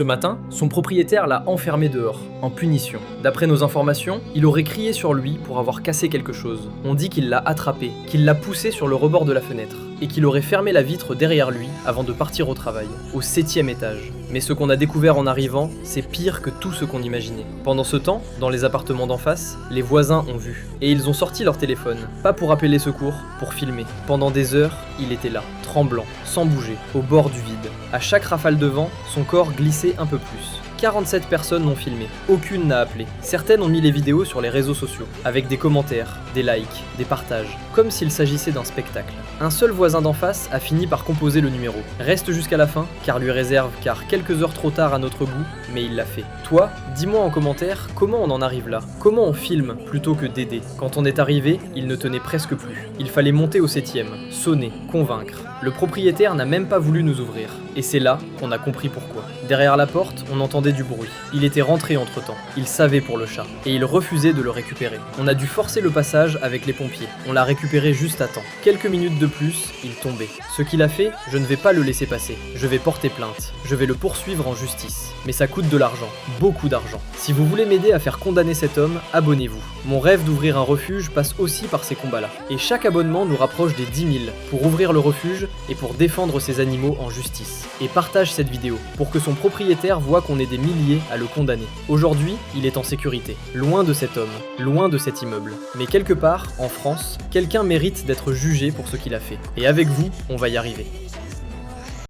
ce matin, son propriétaire l'a enfermé dehors, en punition. D'après nos informations, il aurait crié sur lui pour avoir cassé quelque chose. On dit qu'il l'a attrapé, qu'il l'a poussé sur le rebord de la fenêtre, et qu'il aurait fermé la vitre derrière lui avant de partir au travail, au 7e étage. Mais ce qu'on a découvert en arrivant, c'est pire que tout ce qu'on imaginait. Pendant ce temps, dans les appartements d'en face, les voisins ont vu. Et ils ont sorti leur téléphone, pas pour appeler les secours, pour filmer. Pendant des heures, il était là, tremblant, sans bouger, au bord du vide. À chaque rafale de vent, son corps glissait un peu plus. 47 personnes l'ont filmé, aucune n'a appelé. Certaines ont mis les vidéos sur les réseaux sociaux, avec des commentaires, des likes, des partages, comme s'il s'agissait d'un spectacle. Un seul voisin d'en face a fini par composer le numéro. Reste jusqu'à la fin, car lui réserve quelques heures trop tard à notre goût, mais il l'a fait. Toi, dis-moi en commentaire comment on en arrive là. Comment on filme plutôt que d'aider. Quand on est arrivé, il ne tenait presque plus. Il fallait monter au 7e, sonner, convaincre. Le propriétaire n'a même pas voulu nous ouvrir. Et c'est là qu'on a compris pourquoi. Derrière la porte, on entendait du bruit. Il était rentré entre-temps. Il savait pour le chat. Et il refusait de le récupérer. On a dû forcer le passage avec les pompiers. On l'a récupéré juste à temps. Quelques minutes de plus, il tombait. Ce qu'il a fait, je ne vais pas le laisser passer. Je vais porter plainte. Je vais le poursuivre en justice. Mais ça coûte de l'argent. Beaucoup d'argent. Si vous voulez m'aider à faire condamner cet homme, abonnez-vous. Mon rêve d'ouvrir un refuge passe aussi par ces combats-là. Et chaque abonnement nous rapproche des 10 000 pour ouvrir le refuge et pour défendre ces animaux en justice. Et partage cette vidéo pour que son propriétaire voit qu'on est des milliers à le condamner. Aujourd'hui, il est en sécurité, loin de cet homme, loin de cet immeuble. Mais quelque part, en France, quelqu'un mérite d'être jugé pour ce qu'il a fait. Et avec vous, on va y arriver.